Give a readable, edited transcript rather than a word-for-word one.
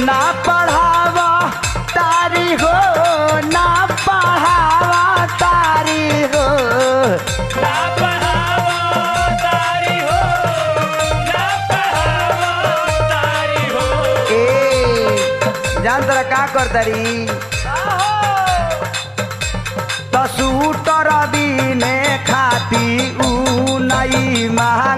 ना पढ़ावा तारी हो, ना पढ़ावा तारी हो, ना पढ़ावा तारी हो, ना पढ़ावा तारी हो। ए जान तरा का कर तारी तो सूटर बीने खाती ऊ नई महा